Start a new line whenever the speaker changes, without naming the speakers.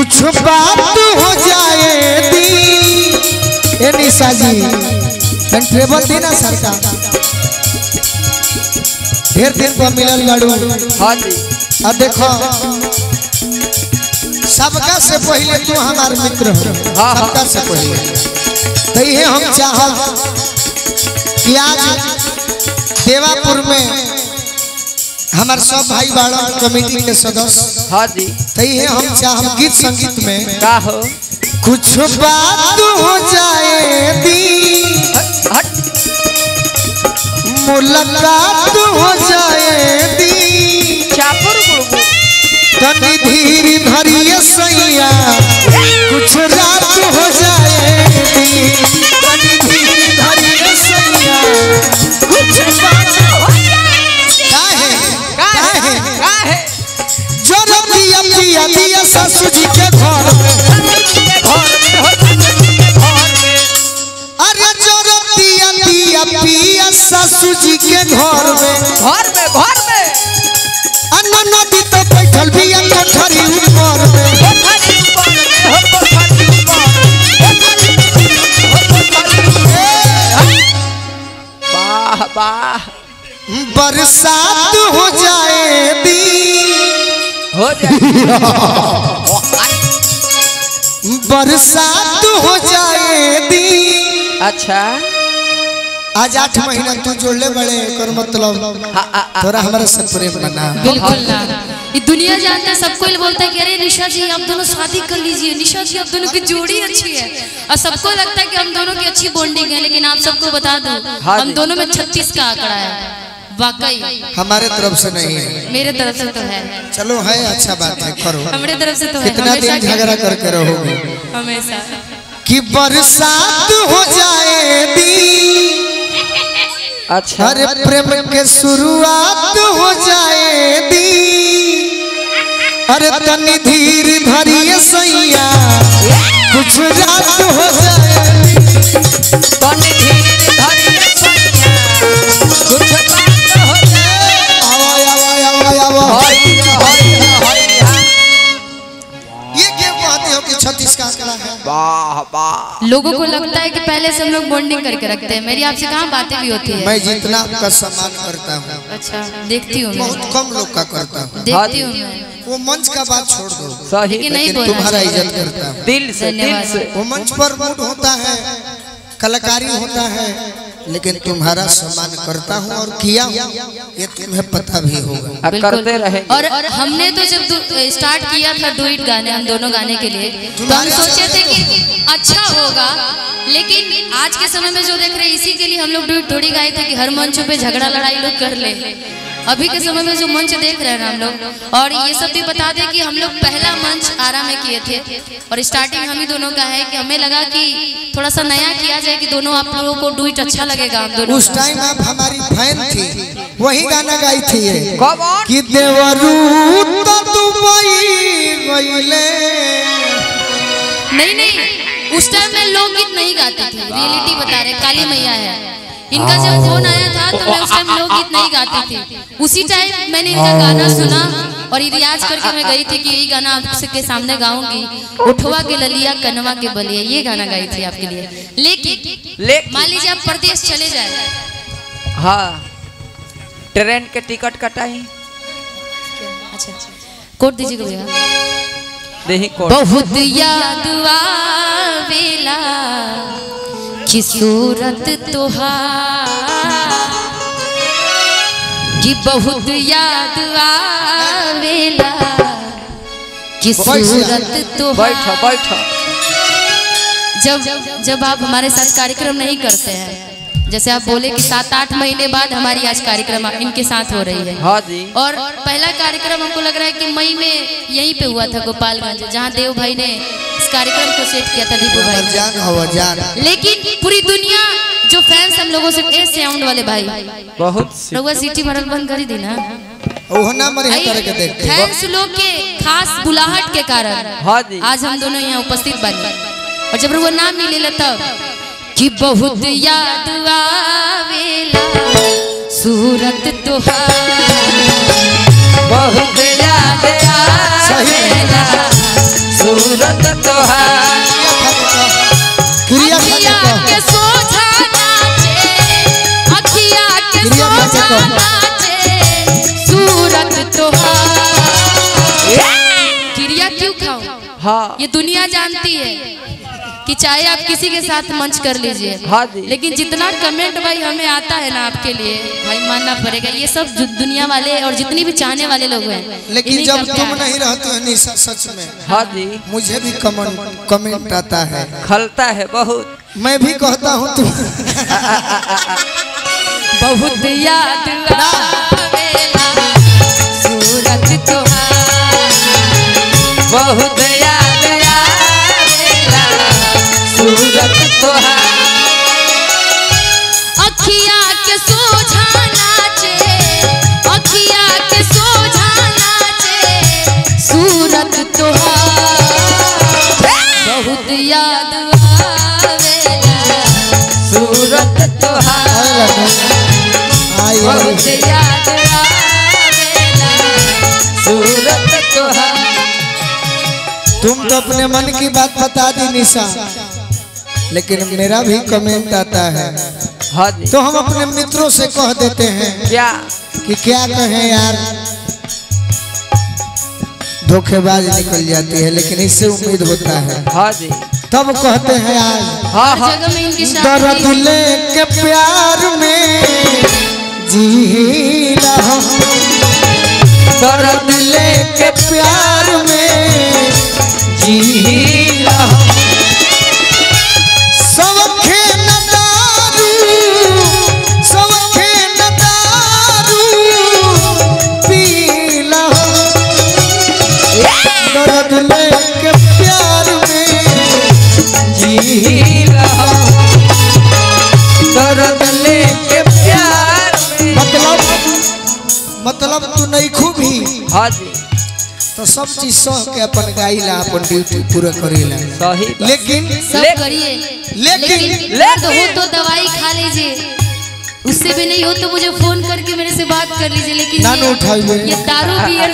कुछ बात हो जाए दी ए निशा जी ट्रेवल दी ना सरकार ढेर दिन पर मिलल लड़ू।
हाँ जी
अब देखो सबका से पहले तू हमारे मित्र हो। सबका से पहले तो ये हम चाहब कि आज देवापुर में हमारे सब भाई बाड़ा कमेटी के सदस्य।
हाँ जी
तो ये हम चाहब गीत संगीत में
का हो
कुछ बात हो जाए दी मुलाकात हो जाए दी
चापुर गुड़गु
तनी धीर धरिए सैया कुछ रात हो जाए दी तनी धीर धरिए सैया कुछ बात हो जाए
काहे
जरा दिया पिया दिया सासू जी के घर में अरे जरा दिया दिया पिया सासू जी के घर में नदी तो बैठल भी कोठरी ऊपर में
वाह वाह
बरसात हो जाए दी
हो जाए
बरसात हो जाए दी।
अच्छा
आज 8 महीना तू जोड़ले बड़े कर मतलब थोड़ा हमारे से प्रेम बना।
बिल्कुल ना ये दुनिया जानता है सबको बोलता है कि अरे निशा जी आप दोनों शादी कर लीजिए निशा जी आप दोनों की जोड़ी अच्छी है और सबको लगता है कि हम दोनों की अच्छी बॉन्डिंग है लेकिन आप सबको बता दूं हम दोनों में 36 का आंकड़ा है वाकई
हमारे तरफ से नहीं है
मेरे तरफ से तो है।
चलो है अच्छा बात है करो
हमारे तरफ से तो है
कितना दिन झगड़ा करके रहोगे
हमेशा
कि बरसात हो जाए दी।
अच्छा
अरे प्रेम के शुरुआत हो जाए दी अरे तनी धीर धरिए सैया कुछ रात हो जाए
तनी धीर धरिए सैया कुछ बात हो जाए
ये क्या बात है कि 36 का आंकड़ा है।
वाह वाह
लोगों को लगता है कि पहले से हम लोग बॉन्डिंग करके रखते हैं मेरी आपसे कहाँ बातें भी होती है।
मैं जितना आपका सम्मान करता हूँ
अच्छा देखती हूँ
बहुत कम लोग का करता हूँ।
देखती हूँ मैं
वो मंच का बात छोड़ दो
सही
लेकिन नहीं
लेकिन
बोलना
तुम्हारा
चाहिए।
इज्जत करता हूँ
दिल से
वो मंच पर मूड होता है कलाकारी होता है लेकिन तुम्हारा सम्मान करता हूँ और किया ये तुम्हें पता भी होगा
करते रहे।
और हमने तो जब स्टार्ट किया था डुइट गाने हम दोनों गाने के लिए तो हम सोचे थे कि अच्छा होगा लेकिन आज के समय में जो देख रहे हैं इसी के लिए हम लोग डुइट थोड़ी गाए थे कि हर मंचों पे झगड़ा लड़ाई लोग कर ले। अभी के समय में जो मंच देख रहे हैं हम लोग और ये सब भी बता दें कि हम लोग पहला मंच आरा में किए थे और स्टार्टिंग हम ही दोनों का है कि हमें लगा कि थोड़ा सा नया किया जाए कि दोनों आप लोगों को डुइट अच्छा लगेगा हम दोनों।
उस टाइम आप हमारी फैन थी वही गाना गाई थी ये
कौन
कि देवरू तो दुबई गइले
नहीं उस टाइम में लोकगीत नहीं गाती थी रियलिटी बता रहे काली मैया है इनका जब फोन आया था तो मैं उस टाइम लोकगीत नहीं गाती थी उसी टाइम मैंने इनका गाना सुना और ये रियाज करके मैं गई थी कि यही गाना आपके सामने गाऊंगी उठवा के ललिया कनवा के बलिया ये गाना गाई थी आपके लिए। लेकिन मान लीजिए आप प्रदेश चले जाए
हाँ ट्रेन के टिकट कटाई
अच्छा कोड दीजिएगा भैया
नहीं कोड
बहुत याद आवेला की सूरत तुहार कि बहुत याद आवेला की सूरत तुहार।
बैठो
जब आप हमारे साथ कार्यक्रम नहीं करते हैं जैसे आप बोले कि 7-8 महीने बाद हमारी आज कार्यक्रम इनके साथ हो रही है।
हाँ जी
और पहला कार्यक्रम हमको लग रहा है कि मई में यहीं पे हुआ था गोपालगंज जहाँ देव भाई ने इस कार्यक्रम को सेट किया था दीपू भाई
जान।
लेकिन पूरी दुनिया जो फैंस हम लोगों से ए साउंड वाले भाई
बहुत
रउआ सीटी मरल बंद करी दी ना फैंस लोग के खास बुलाहट के कारण
हाँ जी
आज हम दोनों यहाँ उपस्थित बने और जब वो नाम मिले तब कि बहुत याद आवेला सूरत तुहार
बहुत याद आवेला सूरत तोहार
क्रिया
अखिया के सोझा नाचे, अखिया के सोझा नाचे सूरत तोहार। क्रिया क्यों खाओ?
हाँ
ये दुनिया जानती है कि चाहे आप किसी के साथ मंच कर लीजिए,
हाँ जी।
लेकिन जितना कमेंट भाई हमें आता है ना आपके लिए, भाई मानना पड़ेगा ये सब दुनिया वाले और जितनी भी चाहने वाले लोग हैं।
लेकिन
इन्हीं
जब
का
तुम
प्यार है।
नहीं रहते हो निशा, सच में
हाँ जी
मुझे भी कमेंट आता है,
खलता है बहुत।
मैं भी कहता हूँ तुम
बहुत याद आवेला सूरत तोहार,
बहुत याद आवेला सूरत तोहार।
अखिया के सोझा नाचे, अखिया के सोझा नाचे सूरत तोहार। बहुत याद आवेला
सूरत तोहार, बहुत याद आवेला सूरत तोहार।
तुम तो अपने मन की बात बता दी निशा, लेकिन मेरा भी कमेंट आता है
हाँ जी
तो हम अपने मित्रों से कह देते हैं
क्या
कि क्या कहें यार, धोखेबाज निकल जाती है, लेकिन इससे उम्मीद होता है।
हाँ जी
तब कहते हैं आज
हाँ हाँ
जगह में इनकी
दर्द
शादी
लेके प्यार में जी रहा, दर्द लेके प्यार में जी रहा, सबके न दारू, सबके न दारू पी रहा, दर्द लेके प्यार में
जी रहा, दर्द लेके प्यार में।
मतलब तू नहीं खूब ही
हाँ जी
तो सब चीज सह के अपन गाइला, अपन ड्यूटी पूरा करेला,
सही बात।
लेकिन
सब
ले-
करिए,
लेकिन-
दर्द हो तो दवाई खा लीजिए, उससे भी नहीं हो तो मुझे फोन करके मेरे से बात कर लीजिए। लेकिन
ना उठाइए।
ये दारू बियर